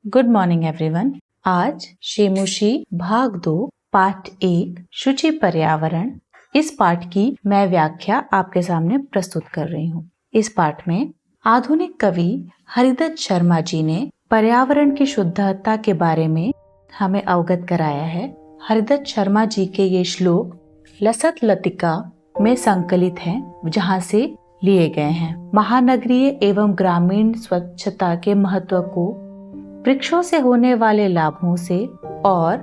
Good morning everyone. आज शेमोशी भाग 2 पाठ 1 शुचि पर्यावरण, इस पाठ की मैं व्याख्या आपके सामने प्रस्तुत कर रही हूँ। इस पाठ में आधुनिक कवि हरिदत्त शर्मा जी ने पर्यावरण की शुद्धता के बारे में हमें अवगत कराया है। हरिदत्त शर्मा जी के ये श्लोक लसत लतिका में संकलित हैं, जहाँ से लिए गए हैं। महानगरीय एवं ग्रामीण स्वच्छता के महत्व को, वृक्षों से होने वाले लाभों से और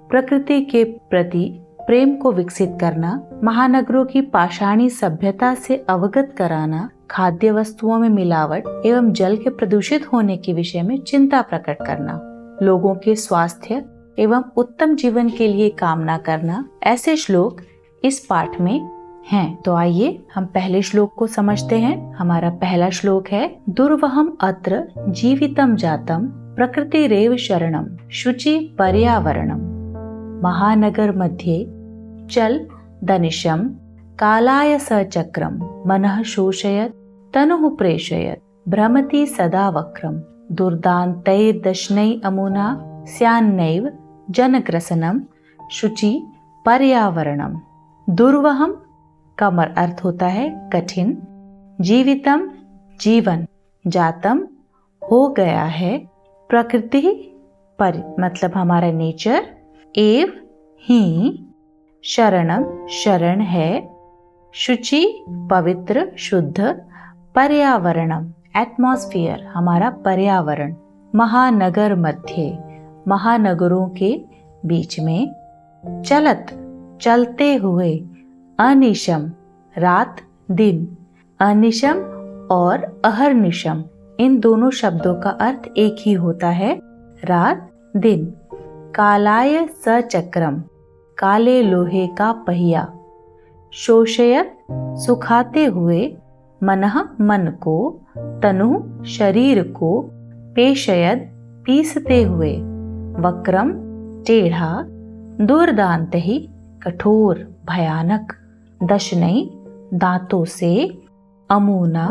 प्रकृति के प्रति प्रेम को विकसित करना, महानगरों की पाषाणी सभ्यता से अवगत कराना, खाद्य वस्तुओं में मिलावट एवं जल के प्रदूषित होने के विषय में चिंता प्रकट करना, लोगों के स्वास्थ्य एवं उत्तम जीवन के लिए कामना करना, ऐसे श्लोक इस पाठ में हैं। तो आइए हम पहले श्लोक को समझते हैं। हमारा पहला श्लोक है, दुर्वहम अत्र जीवितम जातम प्रकृतिरेव शरणम शुचि पर्यावरणम। महानगर मध्ये चल दनिशम कालाय सचक्रम मनः शोषयत तनुः प्रेषयत भ्रमति सदा वक्रम दुर्दान्तैर्दशनै अमुना स्यान्नैव जनग्रसनम शुचि पर्यावरणम। दुर्वहम का अर्थ होता है कठिन, जीवितम जीवन, जातम हो गया है, प्रकृति पर मतलब हमारा नेचर, एव ही शरणम शरण है, शुचि पवित्र शुद्ध, पर्यावरणम एटमॉस्फेयर हमारा पर्यावरण, महानगर मध्य महानगरों के बीच में, चलत चलते हुए, अनिशम रात दिन, अनिशम और अहर्निशम इन दोनों शब्दों का अर्थ एक ही होता है, रात दिन। कालाय सचक्रम काले लोहे का पहिया, शोषयत सुखाते हुए, मनः मन को, तनु शरीर को, पेशयद पीसते हुए, वक्रम टेढ़ा, दुर्दांत ही कठोर भयानक, दशनई दांतों से, अमूना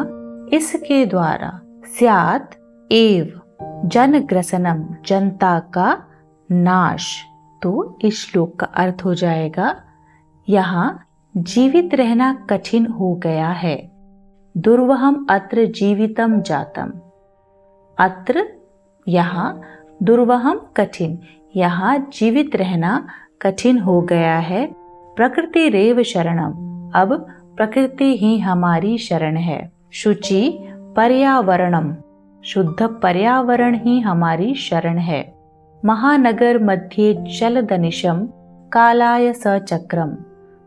इसके द्वारा, स्यात एव जनग्रसनम जनता का नाश। तो इस श्लोक का अर्थ हो जाएगा, यहाँ जीवित रहना कठिन हो गया है। दुर्वहम अत्र जीवितम जातम, अत्र यहाँ, दुर्वहम कठिन, यहाँ जीवित रहना कठिन हो गया है, प्रकृति रेव शरणम अब प्रकृति ही हमारी शरण है, शुचि पर्यावरणम शुद्ध पर्यावरण ही हमारी शरण है, महानगर मध्य चल दनिशम कालाय सचक्रम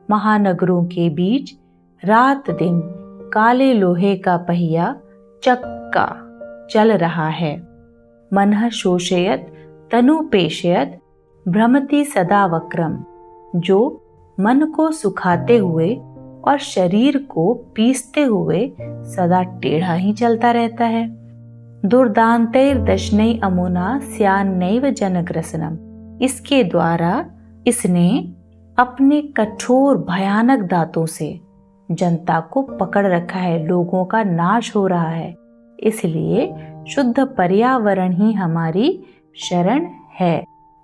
महानगरों के बीच रात दिन काले लोहे का पहिया चक्का चल रहा है, मनः शोषयत तनु पेशयत भ्रमति सदा वक्रम जो मन को सुखाते हुए और शरीर को पीसते हुए सदा टेढ़ा ही चलता रहता है, दुर्दान्तैर्दशनै अमुना स्यान्नैव जनग्रसनम इसके द्वारा इसने अपने कठोर भयानक दांतों से जनता को पकड़ रखा है, लोगों का नाश हो रहा है, इसलिए शुद्ध पर्यावरण ही हमारी शरण है।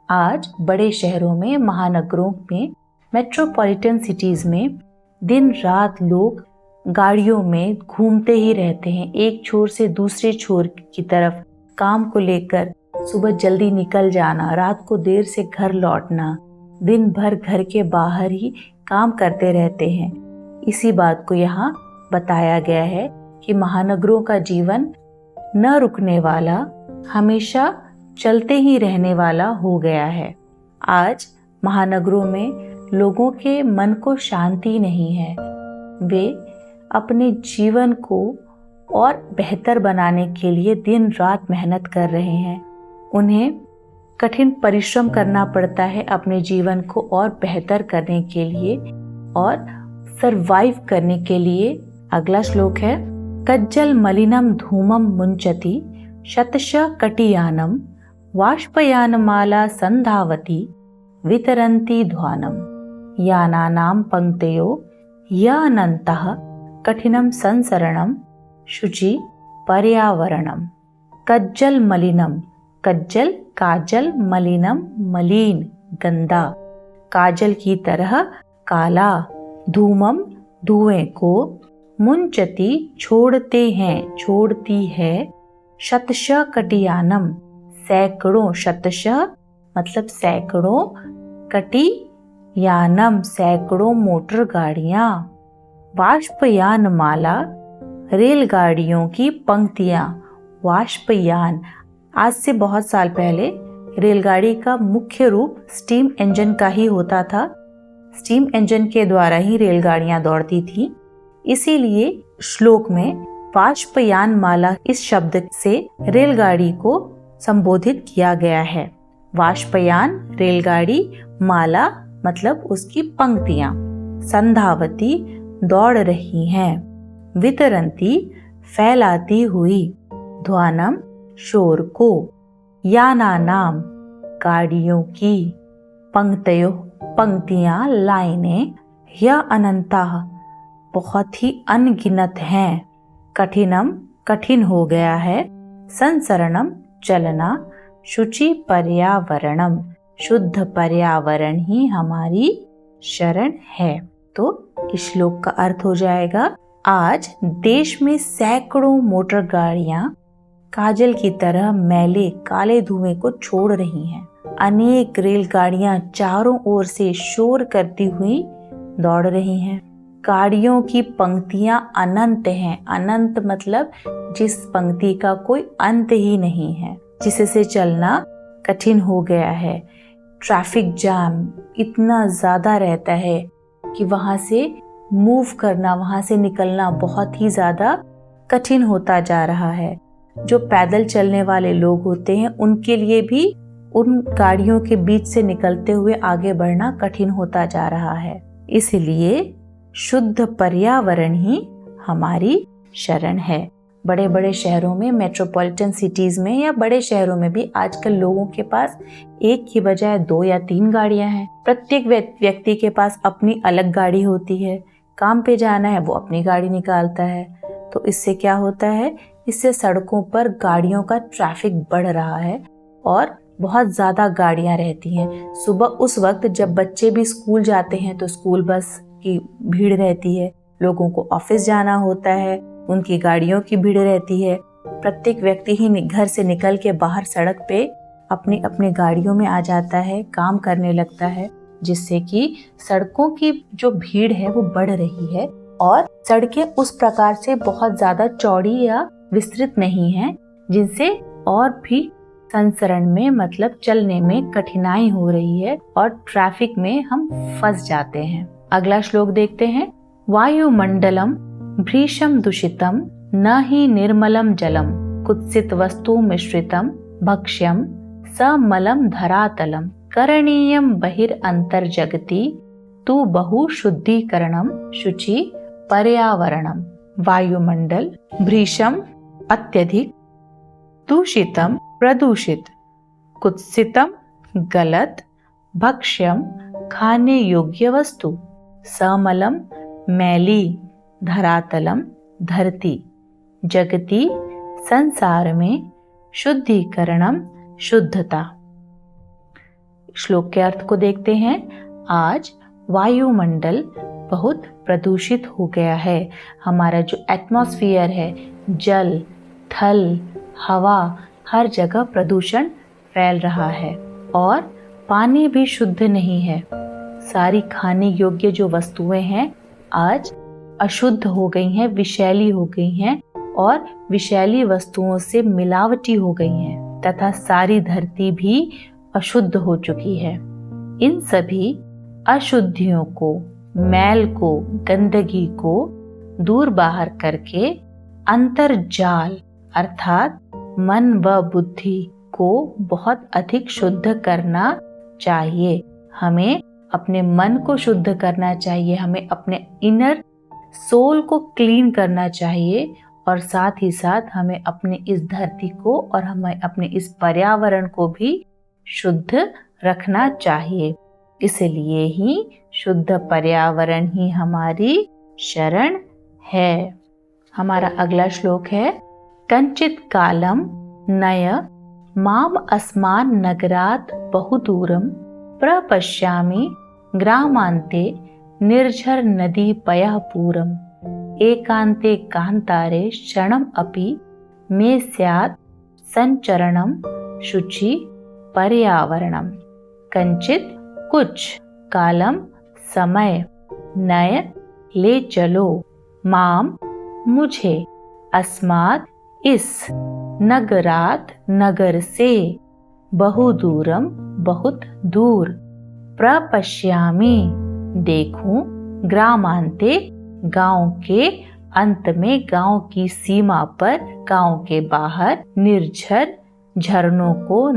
आज बड़े शहरों में, महानगरों में, मेट्रोपॉलिटन सिटीज में दिन रात लोग गाड़ियों में घूमते ही रहते हैं, एक छोर से दूसरे छोर की तरफ काम को लेकर, सुबह जल्दी निकल जाना, रात को देर से घर लौटना, दिन भर घर के बाहर ही काम करते रहते हैं। इसी बात को यहाँ बताया गया है कि महानगरों का जीवन न रुकने वाला, हमेशा चलते ही रहने वाला हो गया है। आज महानगरों में लोगों के मन को शांति नहीं है, वे अपने जीवन को और बेहतर बनाने के लिए दिन रात मेहनत कर रहे हैं, उन्हें कठिन परिश्रम करना पड़ता है अपने जीवन को और बेहतर करने के लिए और सरवाइव करने के लिए। अगला श्लोक है, कज्जल मलिनम धूमम मुंचति शतश कटियानम वाष्पयानमाला संधावती वितरन्ति ध्वानम यानानां पंक्तयो यानन्तः कठिनं संसरणं शुचि पर्यावरणम। कज्जल मलिनम, कज्जल काजल, मलिनम मलिन गंदा, काजल की तरह काला। धूमम धुएं को, मुंचती छोड़ते हैं छोड़ती है। शतश कटियानम, सैकड़ों, शतश मतलब सैकड़ों, कटी यानम सैकड़ों मोटर गाड़ियां। वाष्पयान माला, रेलगाड़ियों की पंक्तियां। वाष्पयान, आज से बहुत साल पहले रेलगाड़ी का मुख्य रूप स्टीम इंजन का ही होता था। स्टीम इंजन के द्वारा ही रेलगाड़ियां दौड़ती थी। इसीलिए श्लोक में वाष्पयान माला इस शब्द से रेलगाड़ी को संबोधित किया गया है। वाष्पयान रेलगाड़ी, माला मतलब उसकी पंक्तियां। संधावती दौड़ रही हैं। वितरंती फैलाती हुई। ध्वानम शोर को। यानानाम गाड़ियों की। पंक्तयो पंक्तियां, लाइनें। या अनंता बहुत ही अनगिनत हैं। कठिनम कठिन हो गया है। संसरणम चलना। शुचि पर्यावरणम शुद्ध पर्यावरण ही हमारी शरण है। तो इस श्लोक का अर्थ हो जाएगा, आज देश में सैकड़ों मोटर गाड़ियां काजल की तरह मैले काले धुएं को छोड़ रही हैं। अनेक रेलगाड़ियां चारों ओर से शोर करती हुई दौड़ रही हैं। गाड़ियों की पंक्तियां अनंत हैं। अनंत मतलब जिस पंक्ति का कोई अंत ही नहीं है, जिससे चलना कठिन हो गया है। ट्रैफिक जाम इतना ज्यादा रहता है कि वहां से मूव करना, वहां से निकलना बहुत ही ज्यादा कठिन होता जा रहा है। जो पैदल चलने वाले लोग होते हैं उनके लिए भी उन गाड़ियों के बीच से निकलते हुए आगे बढ़ना कठिन होता जा रहा है। इसलिए शुद्ध पर्यावरण ही हमारी शरण है। बड़े बड़े शहरों में, मेट्रोपॉलिटन सिटीज में या बड़े शहरों में भी आजकल लोगों के पास एक की बजाय 2 या 3 गाड़ियां हैं। प्रत्येक व्यक्ति के पास अपनी अलग गाड़ी होती है। काम पे जाना है वो अपनी गाड़ी निकालता है। तो इससे क्या होता है, इससे सड़कों पर गाड़ियों का ट्रैफिक बढ़ रहा है और बहुत ज्यादा गाड़ियां रहती हैं। सुबह उस वक्त जब बच्चे भी स्कूल जाते हैं तो स्कूल बस की भीड़ रहती है। लोगों को ऑफिस जाना होता है, उनकी गाड़ियों की भीड़ रहती है। प्रत्येक व्यक्ति ही घर से निकल के बाहर सड़क पे अपनी अपनी गाड़ियों में आ जाता है, काम करने लगता है, जिससे कि सड़कों की जो भीड़ है वो बढ़ रही है। और सड़कें उस प्रकार से बहुत ज्यादा चौड़ी या विस्तृत नहीं हैं, जिनसे और भी संचरण में मतलब चलने में कठिनाई हो रही है और ट्रैफिक में हम फंस जाते हैं। अगला श्लोक देखते हैं। वायुमंडलम भृशम दूषितम न ही निर्मलम जलम कुत्सित वस्तु मिश्रितम भक्ष्यम समलम धरातलम करणीयम बहिर्अंतर जगति तु बहु शुद्धिकरणम शुचि पर्यावरणम। वायुमंडल भृशम अत्यधिक, दूषितम प्रदूषित, कुत्सितम गलत, भक्ष्यम खाने योग्य वस्तु, समलम मैली, धरातलम धरती, जगति संसार में, शुद्धिकरणम शुद्धता। श्लोक के अर्थ को देखते हैं। आज वायुमंडल बहुत प्रदूषित हो गया है। हमारा जो एटमॉस्फेयर है, जल, थल, हवा, हर जगह प्रदूषण फैल रहा है और पानी भी शुद्ध नहीं है। सारी खाने योग्य जो वस्तुएं हैं आज अशुद्ध हो गई हैं, विषैली हो गई हैं और विषैली वस्तुओं से मिलावटी हो गई हैं तथा सारी धरती भी अशुद्ध हो चुकी है। इन सभी अशुद्धियों को, मैल को, गंदगी को दूर बाहर करके अंतर्जाल अर्थात मन व बुद्धि को बहुत अधिक शुद्ध करना चाहिए। हमें अपने मन को शुद्ध करना चाहिए, हमें अपने इनर सोल को क्लीन करना चाहिए और साथ ही साथ हमें अपने इस धरती को और हमें अपने इस पर्यावरण को भी शुद्ध रखना चाहिए। इसलिए ही शुद्ध पर्यावरण ही हमारी शरण है। हमारा अगला श्लोक है कंचित कालम नय माम अस्मान नगरात बहुदूरम प्रपश्यामि ग्रामांते निर्झर नदी पयः पूरम एकांते कांतारे क्षणम अपि मे स्यात् संचरणम शुचि पर्यावरणम। कंचित कुछ, कालम समय, नय ले चलो, माम मुझे, अस्मात् इस, नगरात नगर से, बहुदूरम बहुत दूर, प्रपश्यामि देखूं, ग्रामांते गांव के अंत में, गांव की सीमा पर, गांव के बाहर, निर्झर झरनों को,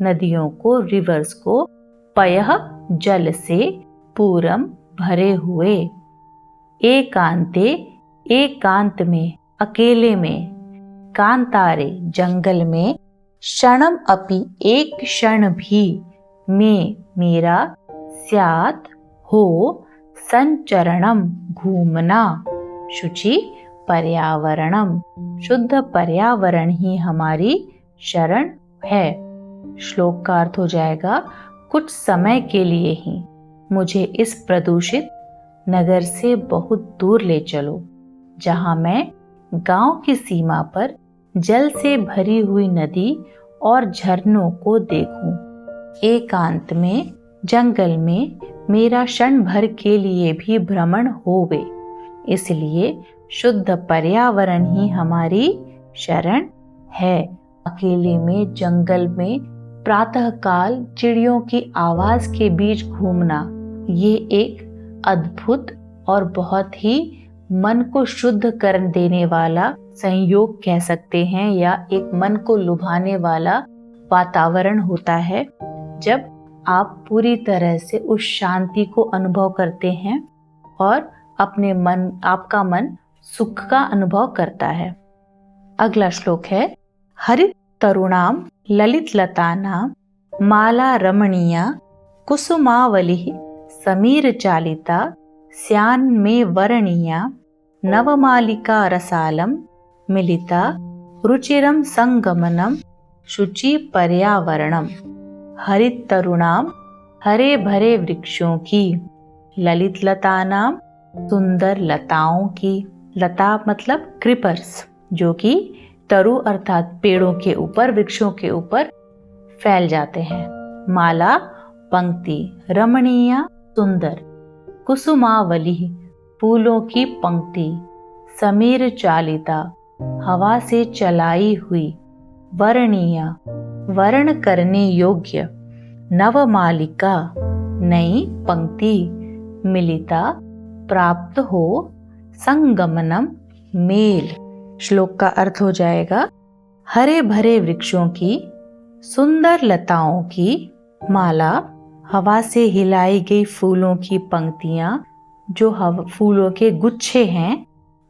नदियों को, रिवर्स को, पयः जल से, पूरम भरे हुए, एकांते एकांत में, अकेले में, कांतारे जंगल में, क्षणम अपि एक क्षण भी, में मेरा, स्यात् हो, संचरणम घूमना, शुचि पर्यावरणम शुद्ध पर्यावरण ही हमारी शरण है। श्लोक का अर्थ हो जाएगा कुछ समय के लिए ही मुझे इस प्रदूषित नगर से बहुत दूर ले चलो, जहां मैं गांव की सीमा पर जल से भरी हुई नदी और झरनों को देखूं। एकांत में, जंगल में मेरा क्षण भर के लिए भी भ्रमण होवे, इसलिए शुद्ध पर्यावरण ही हमारी शरण है। अकेले में, जंगल में, प्रातःकाल चिड़ियों की आवाज के बीच घूमना, ये एक अद्भुत और बहुत ही मन को शुद्ध कर देने वाला संयोग कह सकते हैं, या एक मन को लुभाने वाला वातावरण होता है, जब आप पूरी तरह से उस शांति को अनुभव करते हैं और आपका मन सुख का अनुभव करता है। अगला श्लोक है हरित तरुणाम ललित लतानाम माला रमणीया कुसुमावली समीर चालिता स्यान में वर्णीया नवमालिका रसालम मिलिता रुचिरम संगमनम शुचि पर्यावरणम। हरित तरुणाम हरे भरे वृक्षों की, ललित लतानाम सुंदर लताओं की, लता मतलब क्रीपर्स, जो कि तरु अर्थात पेड़ों के ऊपर, वृक्षों के ऊपर फैल जाते हैं। माला पंक्ति, रमणीय सुंदर, कुसुमावली फूलों की पंक्ति, समीर चालिता हवा से चलाई हुई, वर्णीय वर्ण करने योग्य, नवमालिका नई पंक्ति, मिलिता प्राप्त हो, संगमनम मेल। श्लोक का अर्थ हो जाएगा हरे भरे वृक्षों की, सुंदर लताओं की माला, हवा से हिलाई गई फूलों की पंक्तियां, जो फूलों के गुच्छे हैं,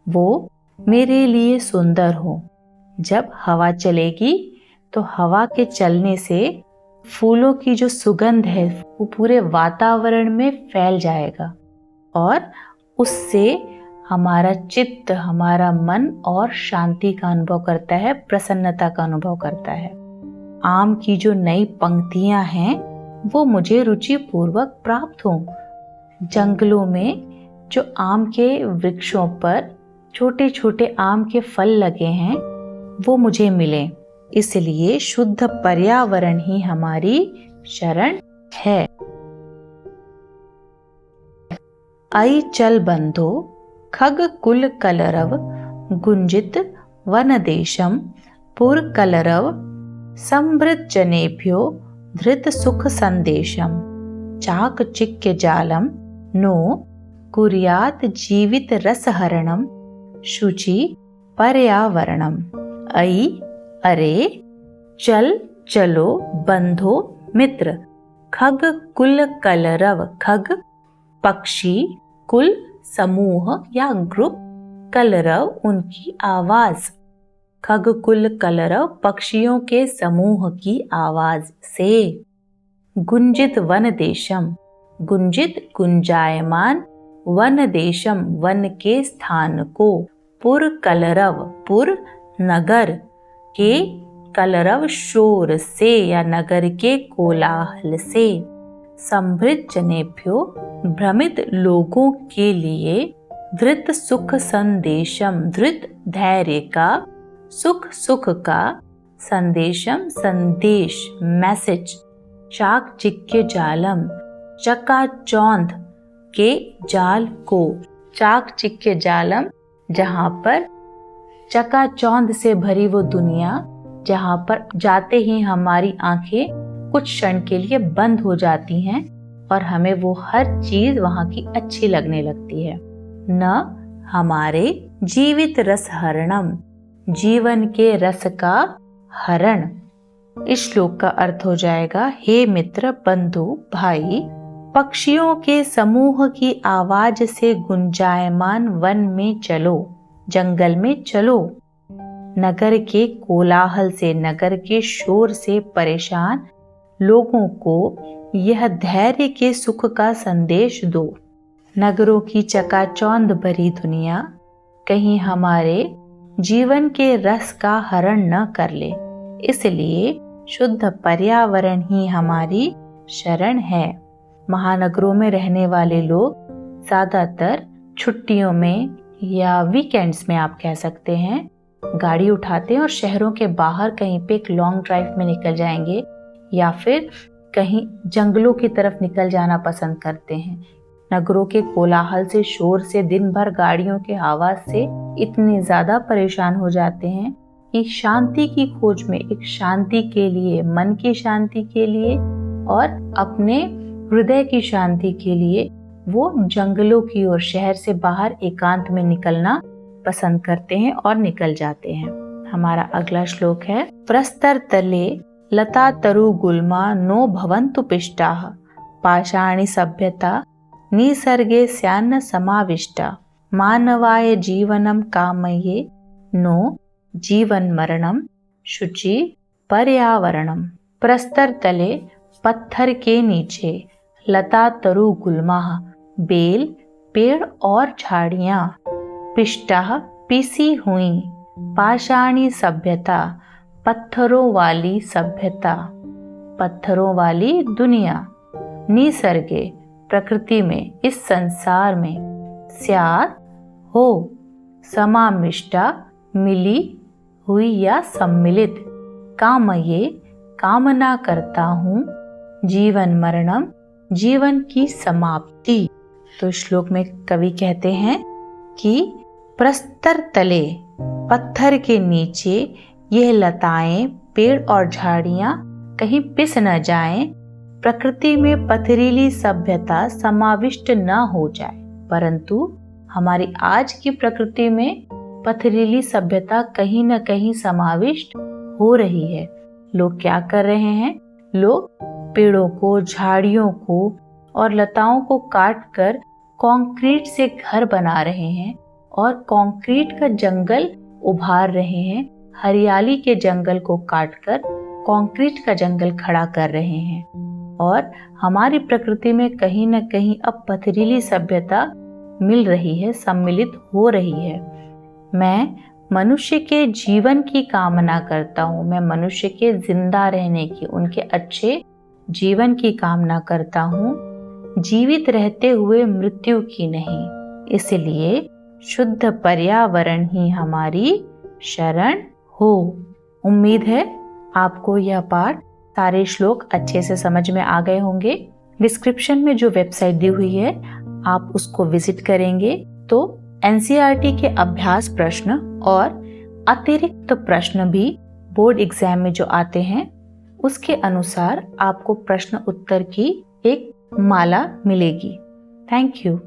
वो मेरे लिए सुंदर हो। जब हवा चलेगी तो हवा के चलने से फूलों की जो सुगंध है वो पूरे वातावरण में फैल जाएगा और उससे हमारा चित्त, हमारा मन और शांति का अनुभव करता है, प्रसन्नता का अनुभव करता है। आम की जो नई पंक्तियां हैं वो मुझे रुचि पूर्वक प्राप्त हों। जंगलों में जो आम के वृक्षों पर छोटे छोटे आम के फल लगे हैं वो मुझे मिले, इसलिए शुद्ध पर्यावरण ही हमारी शरण है। आई चल बंधो खग कुल कलरव गुंजित वन देशम पुर कलरव समृद्ध जनेभ्यो धृत सुख संदेशम चाक चिक्य जालम नो कुर्यात जीवित रसहरणम शुचि पर्यावरणम। आई अरे, चल चलो, बंधो मित्र, खग कुल कलरव खग पक्षी, कुल समूह या ग्रुप, कलरव उनकी आवाज, खग कुल कलरव पक्षियों के समूह की आवाज से, गुंजित वन देशम, गुंजित गुंजायमान, वन देशम वन के स्थान को, पुर कलरव, पुर नगर के, कलरव शोर से या नगर के कोलाहल से। संभृत जनेभ्यो, भ्रमित लोगों के लिए। धृत सुख संदेशम, धृत धैर्य का, सुख सुख का, संदेशम संदेश मैसेज। चाकचिक्य जालम, चकाचौंध के जाल को। चाकचिक्य जालम, जहाँ पर चकाचौंध से भरी वो दुनिया, जहाँ पर जाते ही हमारी आंखें कुछ क्षण के लिए बंद हो जाती हैं और हमें वो हर चीज वहाँ की अच्छी लगने लगती है। न हमारे जीवित रस हरणम, जीवन के रस का हरण। इस श्लोक का अर्थ हो जाएगा, हे मित्र, बंधु, भाई, पक्षियों के समूह की आवाज से गुंजायमान वन में चलो, जंगल में चलो। नगर के कोलाहल से, नगर के शोर से परेशान लोगों को यह धैर्य के सुख का संदेश दो। नगरों की चकाचौंध भरी दुनिया कहीं हमारे जीवन के रस का हरण न कर ले, इसलिए शुद्ध पर्यावरण ही हमारी शरण है। महानगरों में रहने वाले लोग ज्यादातर छुट्टियों में या वीकेंड्स में, आप कह सकते हैं, गाड़ी उठाते हैं और शहरों के बाहर कहीं पे एक लॉन्ग ड्राइव में निकल जाएंगे या फिर कहीं जंगलों की तरफ निकल जाना पसंद करते हैं। नगरों के कोलाहल से, शोर से, दिन भर गाड़ियों के आवाज से इतने ज्यादा परेशान हो जाते हैं कि शांति की खोज में, एक शांति के लिए, मन की शांति के लिए और अपने हृदय की शांति के लिए वो जंगलों की ओर, शहर से बाहर एकांत में निकलना पसंद करते हैं और निकल जाते हैं। हमारा अगला श्लोक है, प्रस्तर तले लता तरु गुल्मा नो भवन्तु पिष्टाः, पाषाणी सभ्यता निसर्गे स्यान्न समाविष्टा, मानवाय जीवनम कामये नो जीवन मरणम, शुचि पर्यावरणम। प्रस्तर तले, पत्थर के नीचे, लता तरु गुल्मा, बेल, पेड़ और झाड़ियां, पिष्टाः, पिसी हुई, पाषाणी सभ्यता, पत्थरों वाली सभ्यता, पत्थरों वाली दुनिया, निसर्गे, प्रकृति में, इस संसार में, स्यात्, हो, समामिष्टा, मिली हुई या सम्मिलित, कामये, कामना करता हूँ, जीवन मरणम, जीवन की समाप्ति। तो श्लोक में कवि कहते हैं कि प्रस्तर तले, पत्थर के नीचे, यह लताएं, पेड़ और झाड़ियां कहीं पिस न जाएं, प्रकृति में पथरीली सभ्यता समाविष्ट न हो जाए। परंतु हमारी आज की प्रकृति में पथरीली सभ्यता कहीं न कहीं समाविष्ट हो रही है। लोग क्या कर रहे हैं? लोग पेड़ों को, झाड़ियों को और लताओं को काट कर कंक्रीट से घर बना रहे हैं और कंक्रीट का जंगल उभार रहे हैं। हरियाली के जंगल को काटकर कंक्रीट का जंगल खड़ा कर रहे हैं और हमारी प्रकृति में कहीं न कहीं अब पथरीली सभ्यता मिल रही है, सम्मिलित हो रही है। मैं मनुष्य के जीवन की कामना करता हूँ, मैं मनुष्य के जिंदा रहने की, उनके अच्छे जीवन की कामना करता हूँ, जीवित रहते हुए मृत्यु की नहीं। इसलिए शुद्ध पर्यावरण ही हमारी शरण हो। उम्मीद है आपको यह पाठ, सारे श्लोक अच्छे से समझ में आ गए होंगे। डिस्क्रिप्शन में जो वेबसाइट दी हुई है आप उसको विजिट करेंगे तो एनसीईआरटी के अभ्यास प्रश्न और अतिरिक्त प्रश्न भी बोर्ड एग्जाम में जो आते हैं उसके अनुसार आपको प्रश्न उत्तर की एक माला मिलेगी। Thank you.